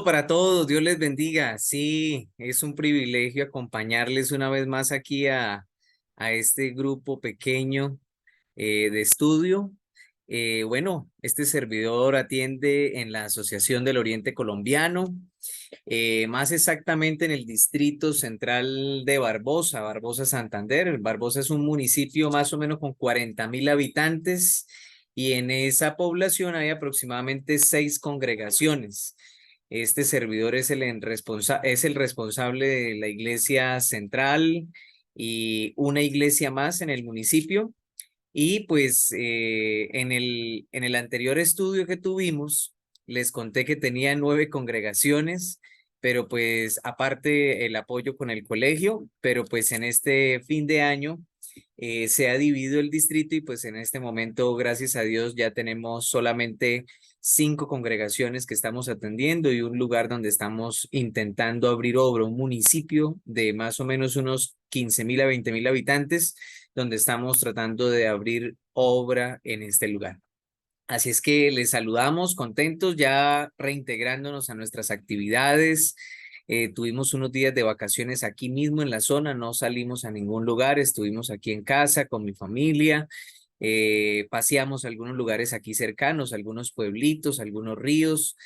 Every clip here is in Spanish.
Para todos, Dios les bendiga. Sí, es un privilegio acompañarles una vez más aquí a este grupo pequeño de estudio. Bueno, este servidor atiende en la Asociación del Oriente Colombiano, más exactamente en el Distrito Central de Barbosa, Barbosa Santander. Barbosa es un municipio más o menos con 40.000 habitantes y en esa población hay aproximadamente 6 congregaciones. Este servidor es es el responsable de la iglesia central y una iglesia más en el municipio. Y pues en el anterior estudio que tuvimos, les conté que tenía 9 congregaciones, pero pues aparte el apoyo con el colegio, pero pues en este fin de año se ha dividido el distrito y pues en este momento, gracias a Dios, ya tenemos solamente 5 congregaciones que estamos atendiendo y un lugar donde estamos intentando abrir obra, un municipio de más o menos unos 15.000 a 20.000 habitantes, donde estamos tratando de abrir obra en este lugar. Así es que les saludamos contentos ya reintegrándonos a nuestras actividades. Tuvimos unos días de vacaciones aquí mismo en la zona, no salimos a ningún lugar, estuvimos aquí en casa con mi familia, paseamos algunos lugares aquí cercanos, algunos pueblitos, algunos ríos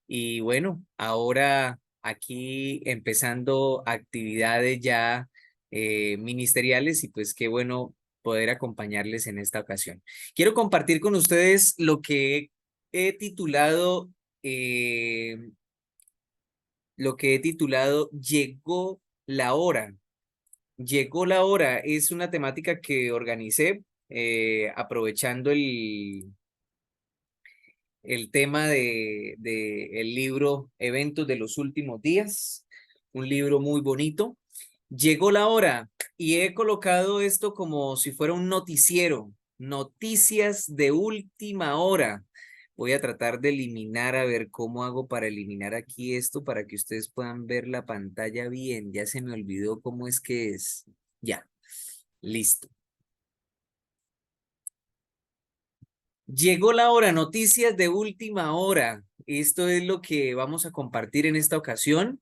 y bueno, ahora aquí empezando actividades ya ministeriales y pues qué bueno poder acompañarles en esta ocasión. Quiero compartir con ustedes he titulado, eh, lo que he titulado Llegó la hora. Llegó la hora es una temática que organicé aprovechando el tema de el libro Eventos de los Últimos Días, un libro muy bonito. Llegó la hora y he colocado esto como si fuera un noticiero, noticias de última hora. Voy a tratar de eliminar, a ver cómo hago para eliminar aquí esto para que ustedes puedan ver la pantalla bien. Ya se me olvidó cómo es que es. Ya, listo. Llegó la hora, noticias de última hora. Esto es lo que vamos a compartir en esta ocasión.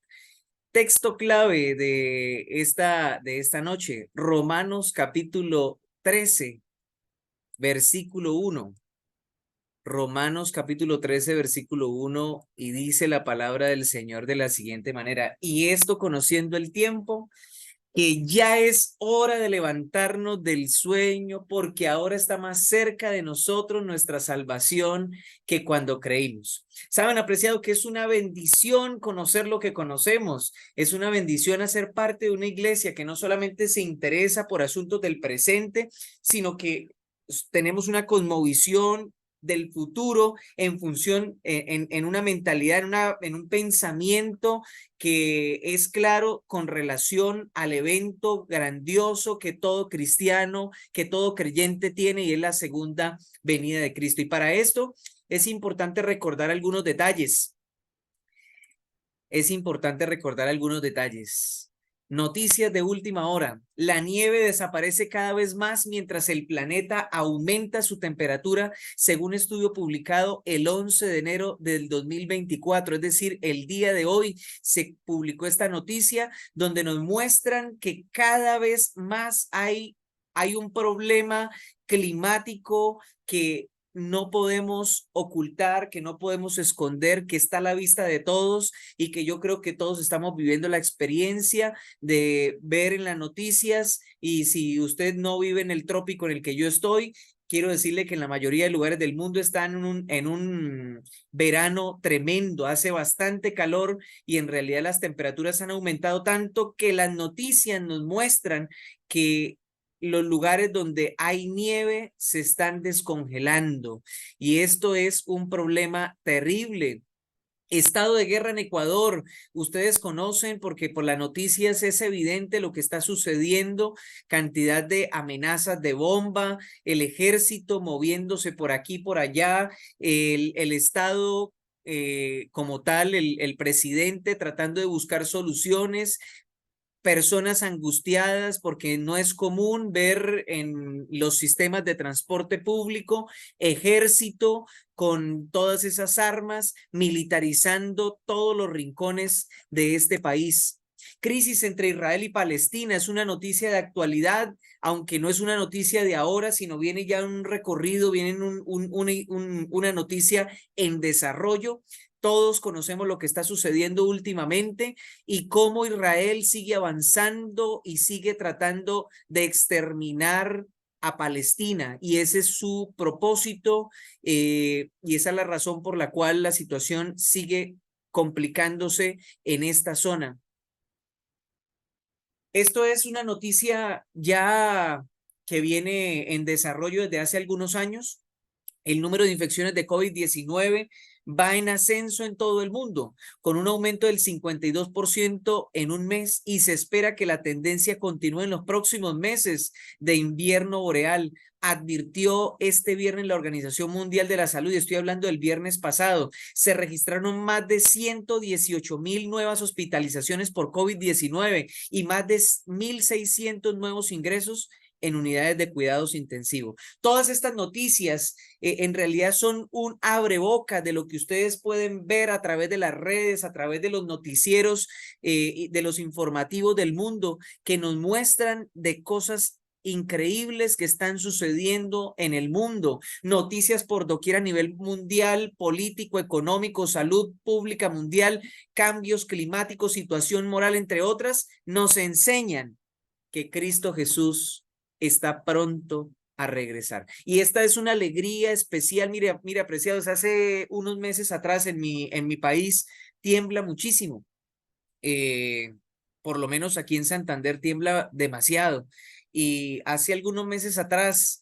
Texto clave de esta noche, Romanos capítulo 13 versículo 1. Romanos capítulo 13 versículo 1 y dice la palabra del Señor de la siguiente manera, y esto conociendo el tiempo, que ya es hora de levantarnos del sueño, porque ahora está más cerca de nosotros nuestra salvación que cuando creímos. Saben, apreciado, que es una bendición conocer lo que conocemos, es una bendición hacer parte de una iglesia que no solamente se interesa por asuntos del presente, sino que tenemos una cosmovisión del futuro en función, en una mentalidad, en un pensamiento que es claro con relación al evento grandioso que todo cristiano, que todo creyente tiene y es la segunda venida de Cristo. Y para esto es importante recordar algunos detalles. Es importante recordar algunos detalles. Noticias de última hora. La nieve desaparece cada vez más mientras el planeta aumenta su temperatura, según estudio publicado el 11 de enero del 2024. Es decir, el día de hoy se publicó esta noticia donde nos muestran que cada vez más hay un problema climático que no podemos ocultar, que no podemos esconder, que está a la vista de todos y que yo creo que todos estamos viviendo la experiencia de ver en las noticias. Y si usted no vive en el trópico en el que yo estoy, quiero decirle que en la mayoría de lugares del mundo están en un verano tremendo, hace bastante calor y en realidad las temperaturas han aumentado tanto que las noticias nos muestran que los lugares donde hay nieve se están descongelando y esto es un problema terrible. Estado de guerra en Ecuador. Ustedes conocen porque por las noticias es evidente lo que está sucediendo, cantidad de amenazas de bomba, el ejército moviéndose por aquí, por allá, el Estado como tal, el presidente tratando de buscar soluciones, personas angustiadas porque no es común ver en los sistemas de transporte público ejército con todas esas armas, militarizando todos los rincones de este país. Crisis entre Israel y Palestina es una noticia de actualidad, aunque no es una noticia de ahora, sino viene ya un recorrido, viene una noticia en desarrollo. Todos conocemos lo que está sucediendo últimamente y cómo Israel sigue avanzando y sigue tratando de exterminar a Palestina, y ese es su propósito, y esa es la razón por la cual la situación sigue complicándose en esta zona. Esto es una noticia ya que viene en desarrollo desde hace algunos años. El número de infecciones de COVID-19 va en ascenso en todo el mundo, con un aumento del 52% en un mes, y se espera que la tendencia continúe en los próximos meses de invierno boreal. Advirtió este viernes la Organización Mundial de la Salud, y estoy hablando del viernes pasado. Se registraron más de 118,000 nuevas hospitalizaciones por COVID-19 y más de 1,600 nuevos ingresos en unidades de cuidados intensivos. Todas estas noticias en realidad son un abreboca de lo que ustedes pueden ver a través de las redes, a través de los noticieros, de los informativos del mundo, que nos muestran de cosas increíbles que están sucediendo en el mundo. Noticias por doquier a nivel mundial, político, económico, salud pública mundial, cambios climáticos, situación moral, entre otras, nos enseñan que Cristo Jesús está pronto a regresar. Y esta es una alegría especial. Mire, mire, apreciados, hace unos meses atrás en mi país tiembla muchísimo. Por lo menos aquí en Santander tiembla demasiado. Y hace algunos meses atrás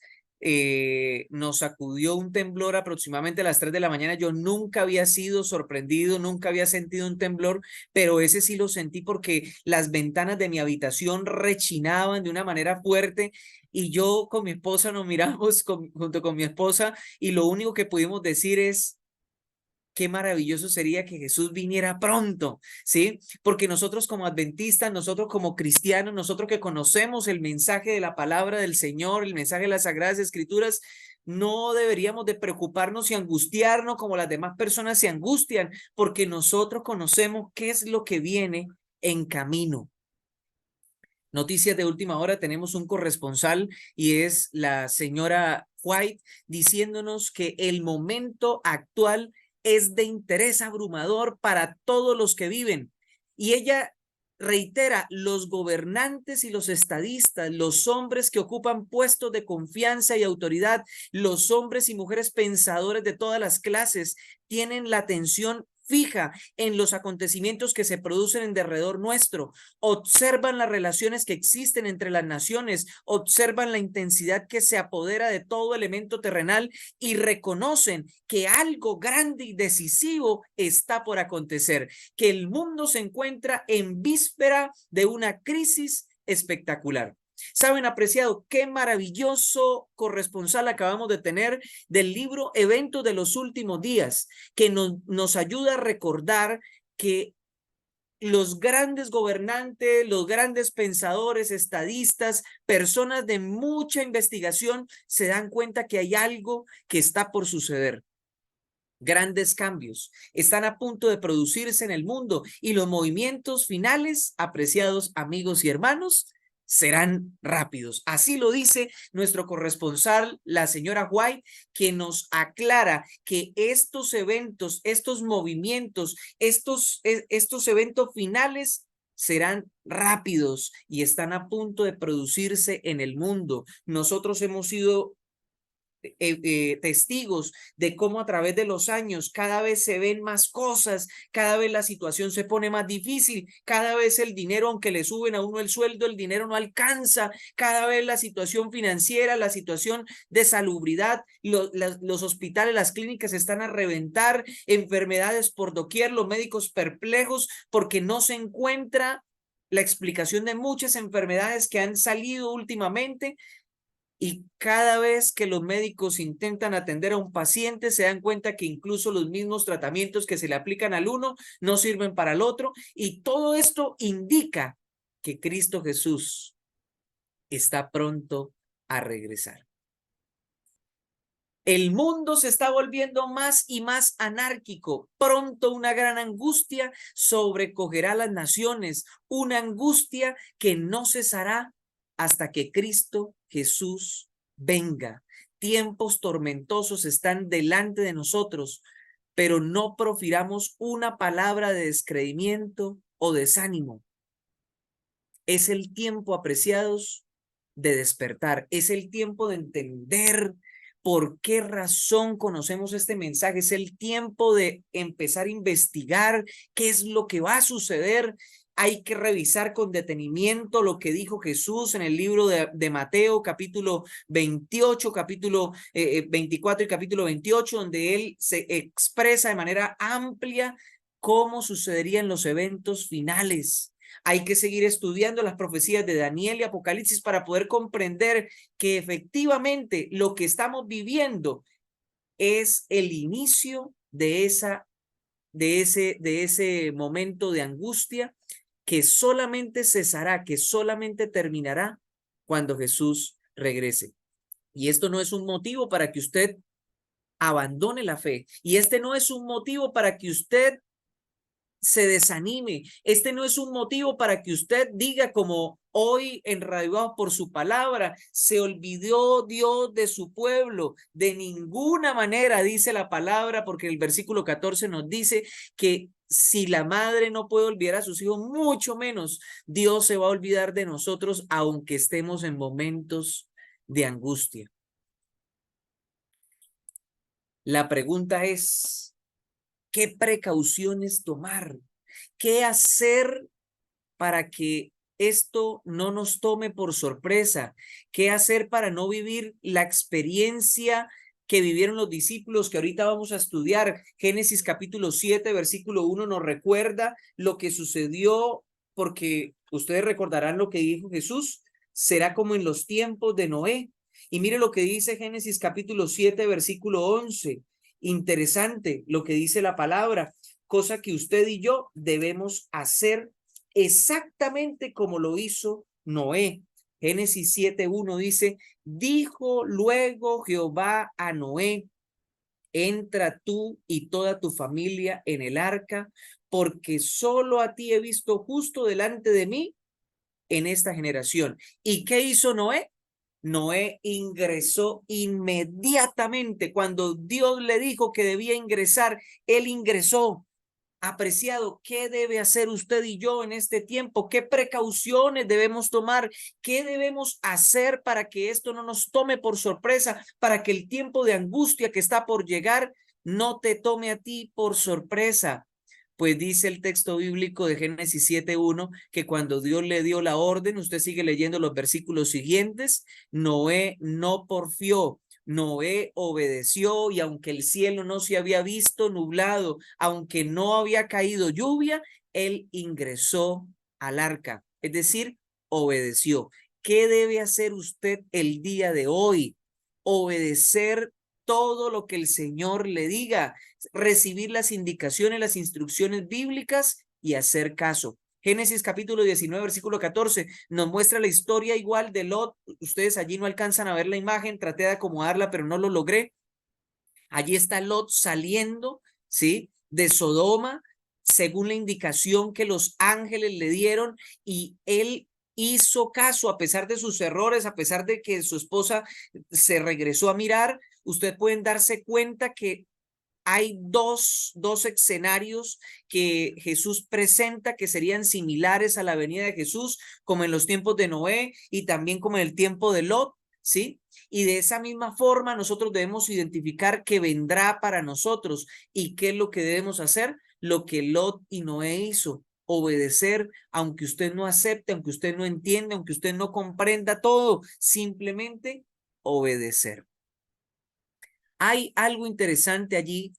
nos sacudió un temblor aproximadamente a las 3 de la mañana. Yo nunca había sido sorprendido, nunca había sentido un temblor, pero ese sí lo sentí porque las ventanas de mi habitación rechinaban de una manera fuerte, y yo con mi esposa nos miramos junto con mi esposa, y lo único que pudimos decir es: qué maravilloso sería que Jesús viniera pronto, ¿sí? Porque nosotros como adventistas, nosotros como cristianos, nosotros que conocemos el mensaje de la palabra del Señor, el mensaje de las Sagradas Escrituras, no deberíamos de preocuparnos y angustiarnos como las demás personas se angustian, porque nosotros conocemos qué es lo que viene en camino. Noticias de última hora, tenemos un corresponsal y es la señora White diciéndonos que el momento actual es de interés abrumador para todos los que viven. Y ella reitera: los gobernantes y los estadistas, los hombres que ocupan puestos de confianza y autoridad, los hombres y mujeres pensadores de todas las clases, tienen la atención fija en los acontecimientos que se producen en derredor nuestro, observan las relaciones que existen entre las naciones, observan la intensidad que se apodera de todo elemento terrenal, y reconocen que algo grande y decisivo está por acontecer, que el mundo se encuentra en víspera de una crisis espectacular. Saben, apreciado, qué maravilloso corresponsal acabamos de tener del libro Eventos de los Últimos Días, que nos ayuda a recordar que los grandes gobernantes, los grandes pensadores, estadistas, personas de mucha investigación, se dan cuenta que hay algo que está por suceder. Grandes cambios están a punto de producirse en el mundo, y los movimientos finales, apreciados amigos y hermanos, serán rápidos. Así lo dice nuestro corresponsal, la señora White, que nos aclara que estos eventos, estos movimientos, estos eventos finales serán rápidos y están a punto de producirse en el mundo. Nosotros hemos sido testigos de cómo a través de los años cada vez se ven más cosas, cada vez la situación se pone más difícil, cada vez el dinero, aunque le suben a uno el sueldo, el dinero no alcanza, cada vez la situación financiera, la situación de salubridad, los hospitales, las clínicas están a reventar, enfermedades por doquier, los médicos perplejos porque no se encuentra la explicación de muchas enfermedades que han salido últimamente. Y cada vez que los médicos intentan atender a un paciente, se dan cuenta que incluso los mismos tratamientos que se le aplican al uno no sirven para el otro. Y todo esto indica que Cristo Jesús está pronto a regresar. El mundo se está volviendo más y más anárquico. Pronto una gran angustia sobrecogerá a las naciones, una angustia que no cesará hasta que Cristo Jesús venga. Tiempos tormentosos están delante de nosotros, pero no profiramos una palabra de descreimiento o desánimo. Es el tiempo, apreciados, de despertar. Es el tiempo de entender por qué razón conocemos este mensaje. Es el tiempo de empezar a investigar qué es lo que va a suceder. Hay que revisar con detenimiento lo que dijo Jesús en el libro de Mateo, capítulo 28, capítulo 24 y capítulo 28, donde él se expresa de manera amplia cómo sucederían los eventos finales. Hay que seguir estudiando las profecías de Daniel y Apocalipsis para poder comprender que efectivamente lo que estamos viviendo es el inicio de ese momento de angustia que solamente cesará, que solamente terminará cuando Jesús regrese. Y esto no es un motivo para que usted abandone la fe. Y este no es un motivo para que usted se desanime. Este no es un motivo para que usted diga, como hoy en Radio por su palabra, se olvidó Dios de su pueblo. De ninguna manera dice la palabra, porque el versículo 14 nos dice que si la madre no puede olvidar a sus hijos, mucho menos Dios se va a olvidar de nosotros, aunque estemos en momentos de angustia. La pregunta es, ¿qué precauciones tomar? ¿Qué hacer para que esto no nos tome por sorpresa? ¿Qué hacer para no vivir la experiencia que vivieron los discípulos que ahorita vamos a estudiar? Génesis capítulo 7, versículo 1 nos recuerda lo que sucedió, porque ustedes recordarán lo que dijo Jesús, será como en los tiempos de Noé. Y mire lo que dice Génesis capítulo 7, versículo 11. Interesante lo que dice la palabra, cosa que usted y yo debemos hacer exactamente como lo hizo Noé. Génesis 7:1 dice, dijo luego Jehová a Noé, entra tú y toda tu familia en el arca, porque solo a ti he visto justo delante de mí en esta generación. ¿Y qué hizo Noé? Noé ingresó inmediatamente. Cuando Dios le dijo que debía ingresar, él ingresó. Apreciado, ¿qué debe hacer usted y yo en este tiempo? ¿Qué precauciones debemos tomar? ¿Qué debemos hacer para que esto no nos tome por sorpresa? Para que el tiempo de angustia que está por llegar no te tome a ti por sorpresa. Pues dice el texto bíblico de Génesis 7:1 que cuando Dios le dio la orden, usted sigue leyendo los versículos siguientes, Noé no porfió. Noé obedeció, y aunque el cielo no se había visto nublado, aunque no había caído lluvia, él ingresó al arca, es decir, obedeció. ¿Qué debe hacer usted el día de hoy? Obedecer todo lo que el Señor le diga, recibir las indicaciones, las instrucciones bíblicas y hacer caso. Génesis capítulo 19, versículo 14, nos muestra la historia igual de Lot. Ustedes allí no alcanzan a ver la imagen, traté de acomodarla, pero no lo logré. Allí está Lot saliendo, ¿sí? De Sodoma, según la indicación que los ángeles le dieron, y él hizo caso a pesar de sus errores, a pesar de que su esposa se regresó a mirar. Ustedes pueden darse cuenta que hay dos escenarios que Jesús presenta que serían similares a la venida de Jesús, como en los tiempos de Noé y también como en el tiempo de Lot, ¿sí? Y de esa misma forma nosotros debemos identificar que vendrá para nosotros. ¿Y qué es lo que debemos hacer? Lo que Lot y Noé hizo, obedecer, aunque usted no acepte, aunque usted no entienda, aunque usted no comprenda todo, simplemente obedecer. Hay algo interesante allí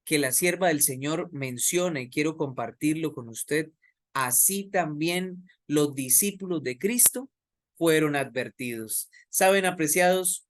que la sierva del Señor menciona y quiero compartirlo con usted. Así también los discípulos de Cristo fueron advertidos. Saben, apreciados,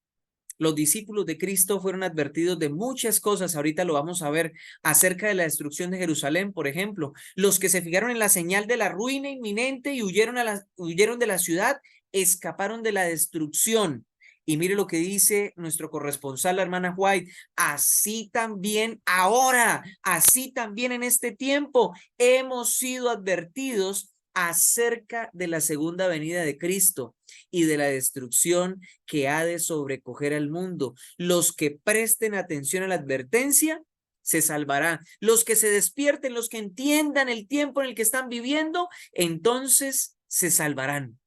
Los discípulos de Cristo fueron advertidos de muchas cosas, ahorita lo vamos a ver, acerca de la destrucción de Jerusalén, por ejemplo. Los que se fijaron en la señal de la ruina inminente y huyeron de la ciudad, escaparon de la destrucción. Y mire lo que dice nuestro corresponsal, la hermana White, así también ahora, así también en este tiempo, hemos sido advertidos acerca de la segunda venida de Cristo y de la destrucción que ha de sobrecoger al mundo. Los que presten atención a la advertencia se salvarán. Los que se despierten, los que entiendan el tiempo en el que están viviendo, entonces se salvarán.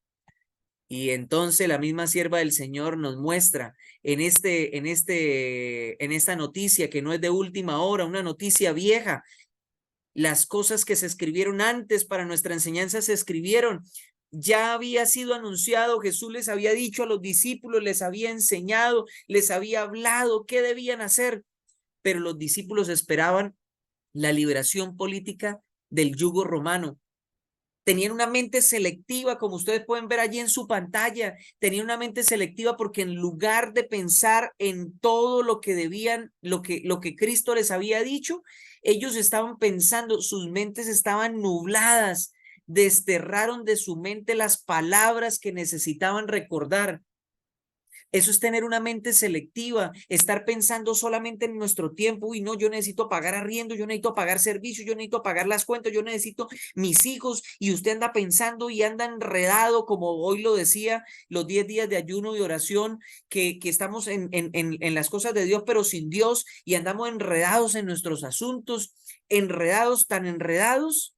Y entonces la misma sierva del Señor nos muestra en esta noticia que no es de última hora, una noticia vieja. Las cosas que se escribieron antes para nuestra enseñanza se escribieron. Ya había sido anunciado, Jesús les había dicho a los discípulos, les había enseñado, les había hablado qué debían hacer, pero los discípulos esperaban la liberación política del yugo romano. Tenían una mente selectiva, como ustedes pueden ver allí en su pantalla, tenían una mente selectiva porque en lugar de pensar en todo lo que debían, lo que Cristo les había dicho, ellos estaban pensando, sus mentes estaban nubladas, desterraron de su mente las palabras que necesitaban recordar. Eso es tener una mente selectiva, estar pensando solamente en nuestro tiempo. Uy, no, yo necesito pagar arriendo, yo necesito pagar servicios, yo necesito pagar las cuentas, yo necesito mis hijos. Y usted anda pensando y anda enredado, como hoy lo decía, los 10 días de ayuno y oración, que estamos en las cosas de Dios, pero sin Dios, y andamos enredados en nuestros asuntos, enredados, tan enredados,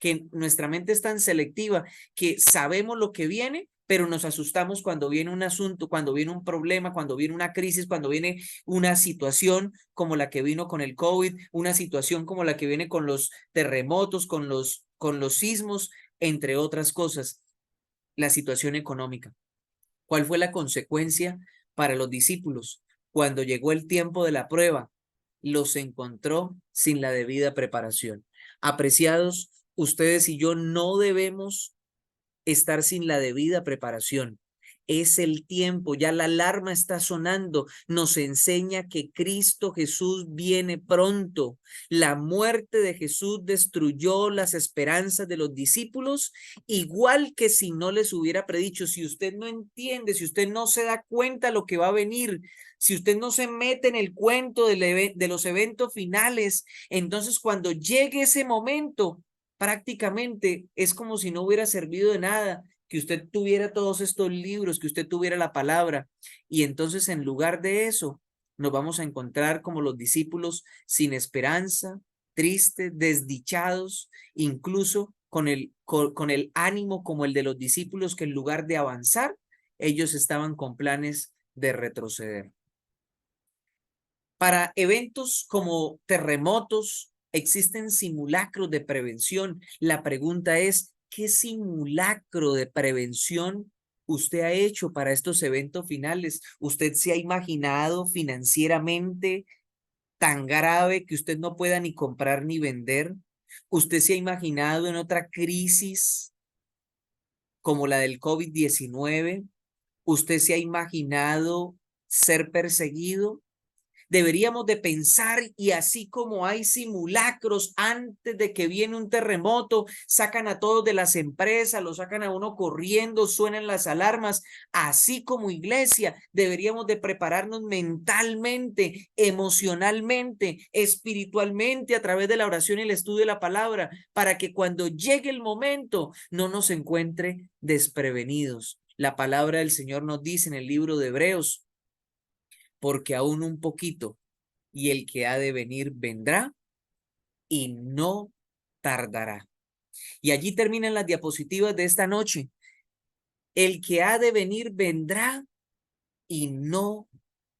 que nuestra mente es tan selectiva que sabemos lo que viene, pero nos asustamos cuando viene un asunto, cuando viene un problema, cuando viene una crisis, cuando viene una situación como la que vino con el COVID, una situación como la que viene con los terremotos, con los sismos, entre otras cosas. La situación económica. ¿Cuál fue la consecuencia para los discípulos? Cuando llegó el tiempo de la prueba, los encontró sin la debida preparación. Apreciados, ustedes y yo no debemos estar sin la debida preparación. Es el tiempo, ya la alarma está sonando, nos enseña que Cristo Jesús viene pronto. La muerte de Jesús destruyó las esperanzas de los discípulos, igual que si no les hubiera predicho. Si usted no entiende, si usted no se da cuenta lo que va a venir, si usted no se mete en el cuento de los eventos finales, entonces cuando llegue ese momento, prácticamente es como si no hubiera servido de nada que usted tuviera todos estos libros, que usted tuviera la palabra. Y entonces en lugar de eso, nos vamos a encontrar como los discípulos sin esperanza, tristes, desdichados, incluso con el ánimo como el de los discípulos que en lugar de avanzar, ellos estaban con planes de retroceder. Para eventos como terremotos, existen simulacros de prevención. La pregunta es, ¿qué simulacro de prevención usted ha hecho para estos eventos finales? ¿Usted se ha imaginado financieramente tan grave que usted no pueda ni comprar ni vender? ¿Usted se ha imaginado en otra crisis como la del COVID-19? ¿Usted se ha imaginado ser perseguido? Deberíamos de pensar, y así como hay simulacros antes de que viene un terremoto, sacan a todos de las empresas, lo sacan a uno corriendo, suenan las alarmas, así como iglesia deberíamos de prepararnos mentalmente, emocionalmente, espiritualmente a través de la oración y el estudio de la palabra, para que cuando llegue el momento no nos encuentre desprevenidos. La palabra del Señor nos dice en el libro de Hebreos, porque aún un poquito y el que ha de venir vendrá y no tardará. Y allí terminan las diapositivas de esta noche. El que ha de venir vendrá y no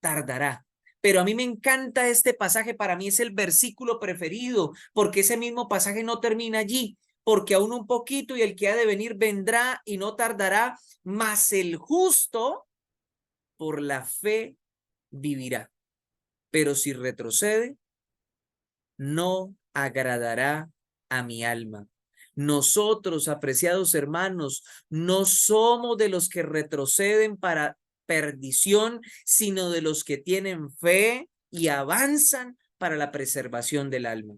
tardará. Pero a mí me encanta este pasaje, para mí es el versículo preferido, porque ese mismo pasaje no termina allí, porque aún un poquito y el que ha de venir vendrá y no tardará, mas el justo por la fe vivirá. Pero si retrocede, no agradará a mi alma. Nosotros, apreciados hermanos, no somos de los que retroceden para perdición, sino de los que tienen fe y avanzan para la preservación del alma.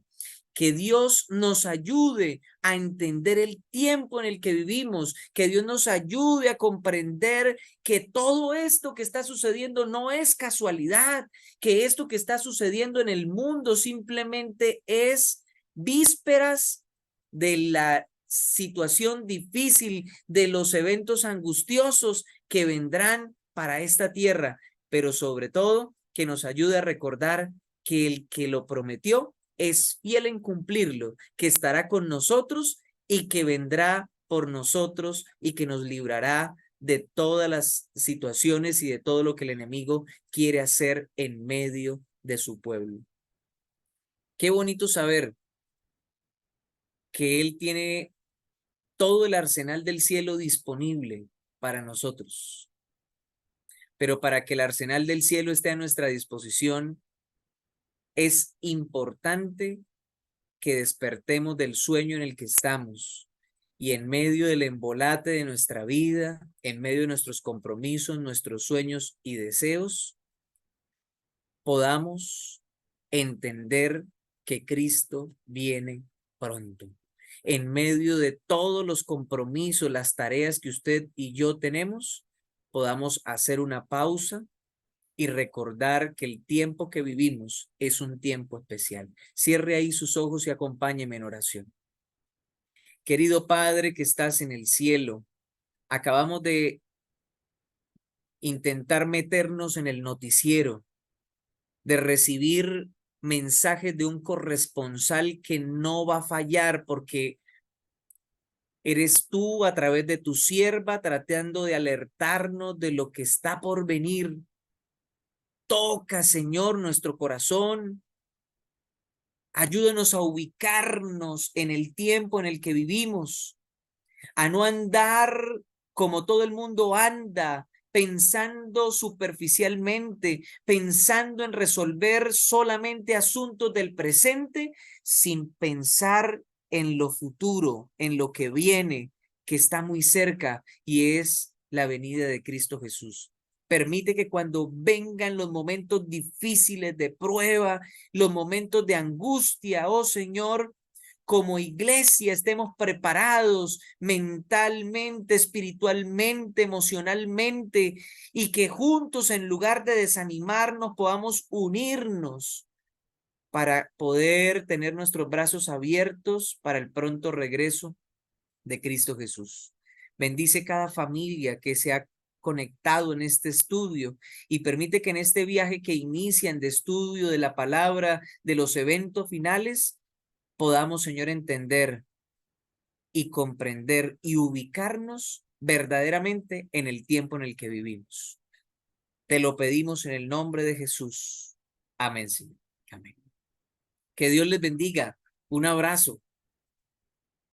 Que Dios nos ayude a entender el tiempo en el que vivimos, que Dios nos ayude a comprender que todo esto que está sucediendo no es casualidad, que esto que está sucediendo en el mundo simplemente es vísperas de la situación difícil, de los eventos angustiosos que vendrán para esta tierra, pero sobre todo que nos ayude a recordar que el que lo prometió es fiel en cumplirlo, que estará con nosotros y que vendrá por nosotros y que nos librará de todas las situaciones y de todo lo que el enemigo quiere hacer en medio de su pueblo. Qué bonito saber que Él tiene todo el arsenal del cielo disponible para nosotros. Pero para que el arsenal del cielo esté a nuestra disposición, es importante que despertemos del sueño en el que estamos y en medio del embolate de nuestra vida, en medio de nuestros compromisos, nuestros sueños y deseos, podamos entender que Cristo viene pronto. En medio de todos los compromisos, las tareas que usted y yo tenemos, podamos hacer una pausa y recordar que el tiempo que vivimos es un tiempo especial. Cierre ahí sus ojos y acompáñeme en oración. Querido Padre que estás en el cielo, acabamos de intentar meternos en el noticiero, de recibir mensajes de un corresponsal que no va a fallar porque eres tú a través de tu sierva tratando de alertarnos de lo que está por venir. Toca, Señor, nuestro corazón. Ayúdanos a ubicarnos en el tiempo en el que vivimos, a no andar como todo el mundo anda, pensando superficialmente, pensando en resolver solamente asuntos del presente, sin pensar en lo futuro, en lo que viene, que está muy cerca, y es la venida de Cristo Jesús. Permite que cuando vengan los momentos difíciles de prueba, los momentos de angustia, oh Señor, como iglesia estemos preparados mentalmente, espiritualmente, emocionalmente, y que juntos, en lugar de desanimarnos, podamos unirnos para poder tener nuestros brazos abiertos para el pronto regreso de Cristo Jesús. Bendice cada familia que se ha conectado en este estudio y permite que en este viaje que inician de estudio de la palabra, de los eventos finales, podamos, Señor, entender y comprender y ubicarnos verdaderamente en el tiempo en el que vivimos. Te lo pedimos en el nombre de Jesús. Amén, Señor. Amén. Que Dios les bendiga. Un abrazo.